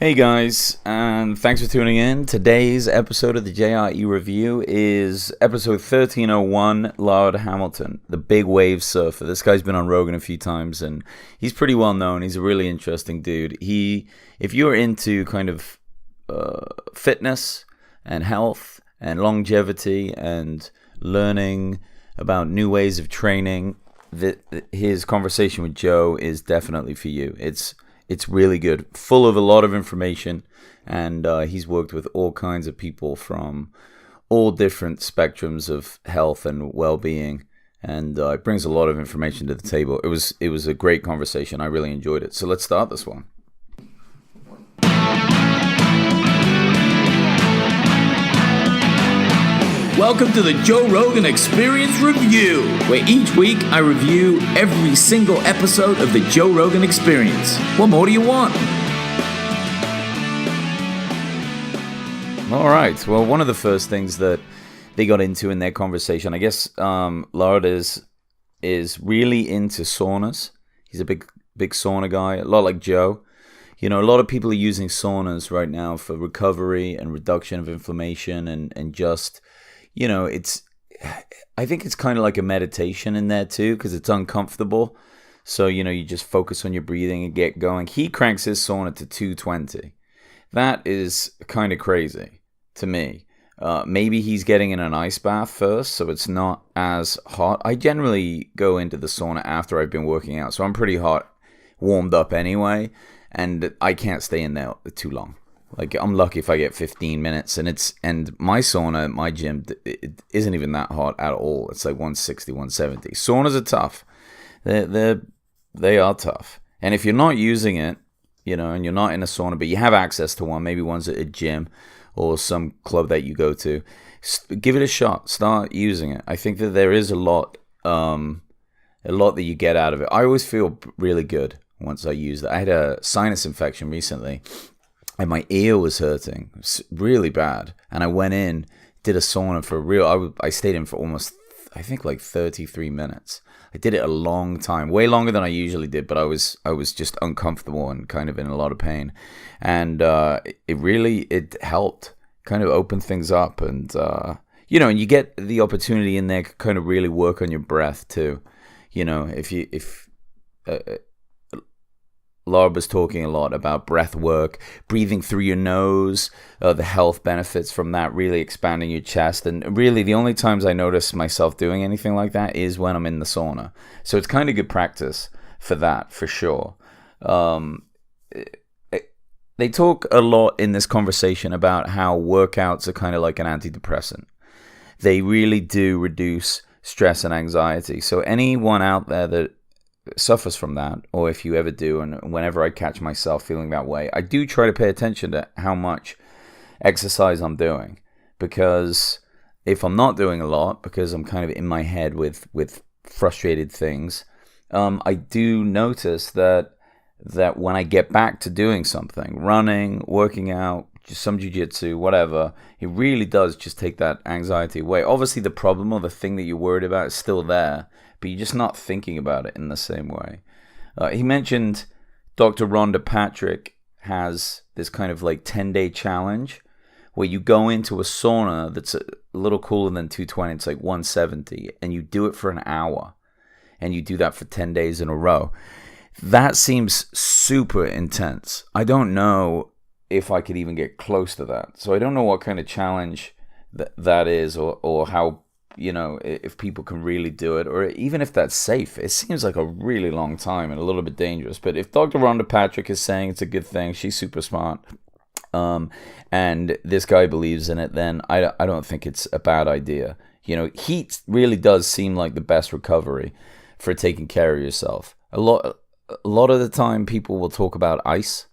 Hey guys, and thanks for tuning in. Today's episode of the JRE review is episode 1301, Laird Hamilton, the big wave surfer. This guy's been on Rogan a few times, and he's pretty well known. He's a really interesting dude. If you're into kind of fitness and health and longevity and learning about new ways of training, his conversation with Joe is definitely for you. It's really good, full of a lot of information, and he's worked with all kinds of people from all different spectrums of health and well-being, and it brings a lot of information to the table. It was a great conversation. I really enjoyed it. So let's start this one. Welcome to the Joe Rogan Experience Review, where each week I review every single episode of the Joe Rogan Experience. What more do you want? All right. Well, one of the first things that they got into in their conversation, I guess, Laird is really into saunas. He's a big sauna guy, a lot like Joe. You know, a lot of people are using saunas right now for recovery and reduction of inflammation and just... You know, I think it's kind of like a meditation in there too, because it's uncomfortable. So, you know, you just focus on your breathing and get going. He cranks his sauna to 220. That is kind of crazy to me. Maybe he's getting in an ice bath first, so it's not as hot. I generally go into the sauna after I've been working out, so I'm pretty hot, warmed up anyway, and I can't stay in there too long. Like, I'm lucky if I get 15 minutes, and my sauna at my gym, it isn't even that hot at all. It's like 160, 170. Saunas are tough. They are tough. And if you're not using it, you know, and you're not in a sauna, but you have access to one, maybe one's at a gym or some club that you go to, give it a shot. Start using it. I think that there is a lot that you get out of it. I always feel really good once I use it. I had a sinus infection recently, and my ear was hurting really bad. And I went in, did a sauna for real. I stayed in for almost, I think, like 33 minutes. I did it a long time, way longer than I usually did, but I was just uncomfortable and kind of in a lot of pain. And it helped kind of open things up. And, you know, and you get the opportunity in there to kind of really work on your breath too. You know, Laird was talking a lot about breath work, breathing through your nose, the health benefits from that, really expanding your chest. And really, the only times I notice myself doing anything like that is when I'm in the sauna. So it's kind of good practice for that, for sure. They talk a lot in this conversation about how workouts are kind of like an antidepressant. They really do reduce stress and anxiety. So anyone out there that suffers from that, or if you ever do, and whenever I catch myself feeling that way, I do try to pay attention to how much exercise I'm doing, because if I'm not doing a lot, because I'm kind of in my head with frustrated things, I do notice that when I get back to doing something, running, working out, just some jiu-jitsu, whatever, it really does just take that anxiety away. Obviously the problem or the thing that you're worried about is still there, but you're just not thinking about it in the same way. He mentioned Dr. Rhonda Patrick has this kind of like 10-day challenge where you go into a sauna that's a little cooler than 220. It's like 170, and you do it for an hour, and you do that for 10 days in a row. That seems super intense. I don't know if I could even get close to that. So I don't know what kind of challenge that is, or how, you know, if people can really do it, or even if that's safe. It seems like a really long time and a little bit dangerous. But if Dr. Rhonda Patrick is saying it's a good thing, she's super smart, and this guy believes in it, then I don't think it's a bad idea. You know, heat really does seem like the best recovery for taking care of yourself. A lot of the time people will talk about ice,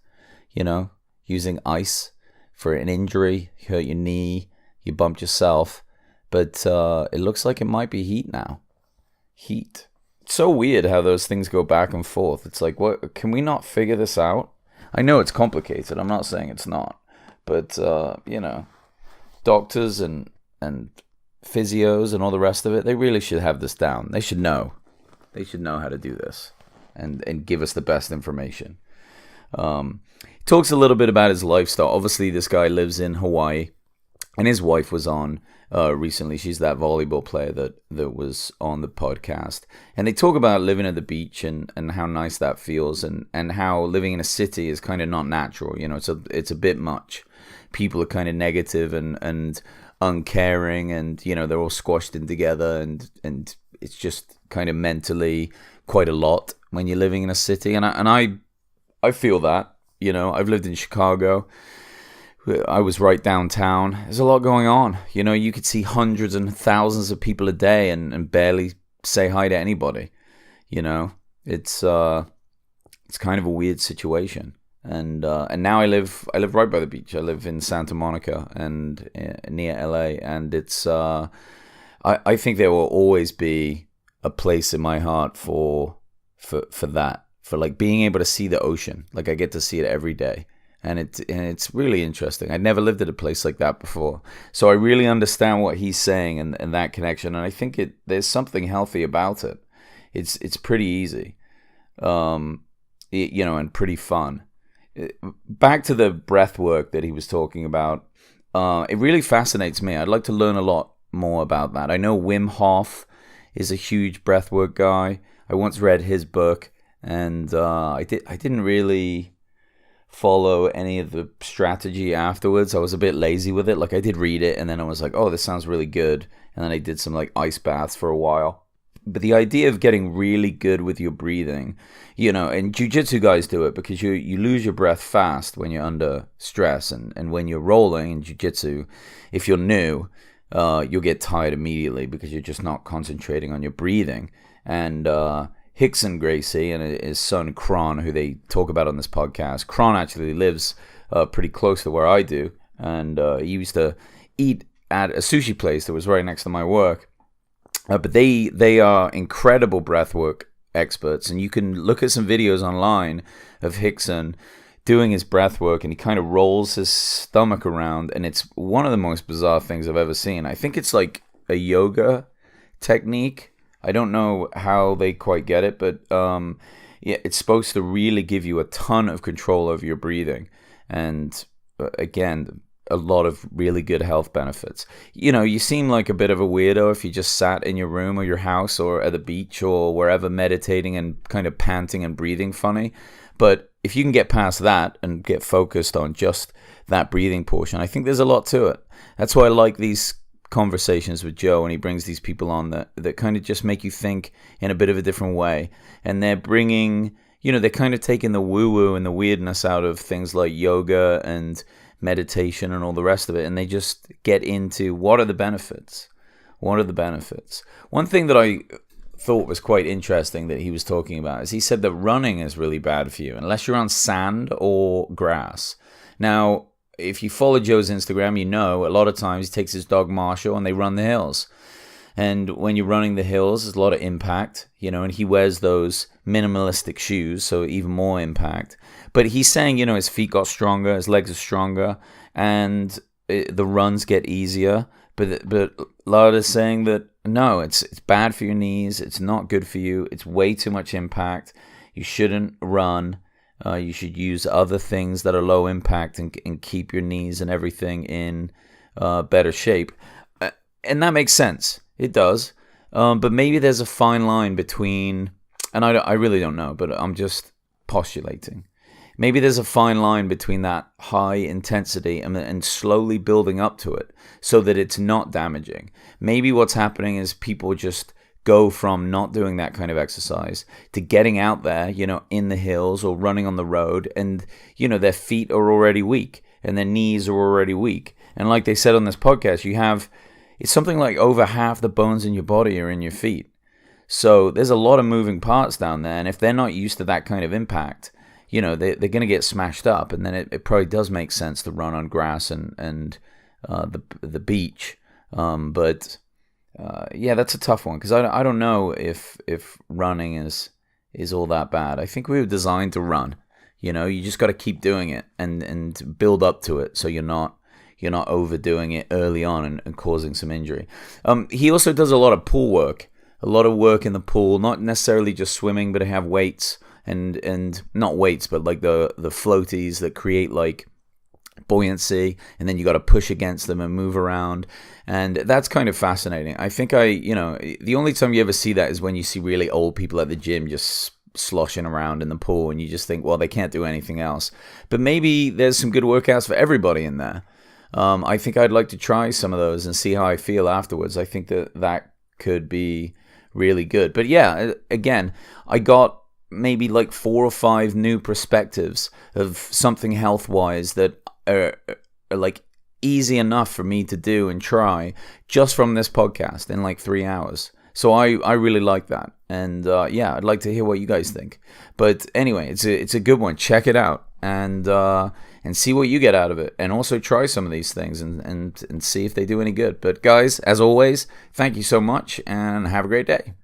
you know, using ice for an injury, you hurt your knee, you bumped yourself. But it looks like it might be heat now. Heat. It's so weird how those things go back and forth. It's like, what? Can we not figure this out? I know it's complicated. I'm not saying it's not. But, you know, doctors and physios and all the rest of it, they really should have this down. They should know. They should know how to do this and give us the best information. talks a little bit about his lifestyle. Obviously, this guy lives in Hawaii, and his wife was on recently. She's that volleyball player that was on the podcast. And they talk about living at the beach and how nice that feels, and how living in a city is kind of not natural. It's a bit much. People are kind of negative and uncaring, and they're all squashed in together, and it's just kind of mentally quite a lot when you're living in a city. And I feel that. I've lived in Chicago. I was right downtown. There's a lot going on. You could see hundreds and thousands of people a day and barely say hi to anybody. It's kind of a weird situation. And now I live right by the beach. I live in Santa Monica and near LA, and it's I think there will always be a place in my heart for that, for like being able to see the ocean. Like I get to see it every day. And it's really interesting. I'd never lived at a place like that before. So I really understand what he's saying and that connection. And I think there's something healthy about it. It's pretty easy, and pretty fun. Back to the breath work that he was talking about. It really fascinates me. I'd like to learn a lot more about that. I know Wim Hof is a huge breath work guy. I once read his book, and I didn't really follow any of the strategy afterwards. I was a bit lazy with it. Like I did read it, and then I was like, oh, this sounds really good. And then I did some like ice baths for a while. But the idea of getting really good with your breathing, and jiu-jitsu guys do it because you lose your breath fast when you're under stress. And when you're rolling in jiu-jitsu, if you're new, you'll get tired immediately because you're just not concentrating on your breathing. And Rickson Gracie and his son Kron, who they talk about on this podcast. Kron actually lives pretty close to where I do, and he used to eat at a sushi place that was right next to my work. But they are incredible breathwork experts, and you can look at some videos online of Rickson doing his breathwork, and he kind of rolls his stomach around, and it's one of the most bizarre things I've ever seen. I think it's like a yoga technique. I don't know how they quite get it, but it's supposed to really give you a ton of control over your breathing. And again, a lot of really good health benefits. You seem like a bit of a weirdo if you just sat in your room or your house or at the beach or wherever meditating and kind of panting and breathing funny. But if you can get past that and get focused on just that breathing portion, I think there's a lot to it. That's why I like these conversations with Joe, and he brings these people on that kind of just make you think in a bit of a different way. And they're bringing, they're kind of taking the woo-woo and the weirdness out of things like yoga and meditation and all the rest of it, and they just get into what are the benefits. One thing that I thought was quite interesting that he was talking about is he said that running is really bad for you unless you're on sand or grass. Now, if you follow Joe's Instagram, a lot of times he takes his dog Marshall and they run the hills. And when you're running the hills, there's a lot of impact, and he wears those minimalistic shoes, so even more impact. But he's saying, his feet got stronger, his legs are stronger, and the runs get easier. But Laird is saying that, no, it's bad for your knees, it's not good for you, it's way too much impact, you shouldn't run. You should use other things that are low impact and keep your knees and everything in better shape. And that makes sense. It does. But maybe there's a fine line between, and I really don't know, but I'm just postulating. Maybe there's a fine line between that high intensity and slowly building up to it so that it's not damaging. Maybe what's happening is people just go from not doing that kind of exercise to getting out there, in the hills or running on the road, and, their feet are already weak and their knees are already weak. And like they said on this podcast, it's something like over half the bones in your body are in your feet. So there's a lot of moving parts down there, and if they're not used to that kind of impact, they're going to get smashed up, and then it probably does make sense to run on grass and the beach. Yeah, that's a tough one because I don't know if running is all that bad. I think we were designed to run. You just got to keep doing it and build up to it so you're not overdoing it early on and causing some injury. He also does a lot of pool work, a lot of work in the pool, not necessarily just swimming, but they have weights and not weights, but like the floaties that create like buoyancy, and then you got to push against them and move around, and that's kind of fascinating. I think the only time you ever see that is when you see really old people at the gym just sloshing around in the pool, and you just think, well, they can't do anything else. But maybe there's some good workouts for everybody in there. I think I'd like to try some of those and see how I feel afterwards. I think that could be really good. But yeah, again, I got maybe like 4 or 5 new perspectives of something health-wise that are like easy enough for me to do and try just from this podcast in like 3 hours. So I really like that. And yeah, I'd like to hear what you guys think. But anyway, it's a good one. Check it out and see what you get out of it. And also try some of these things and see if they do any good. But guys, as always, thank you so much and have a great day.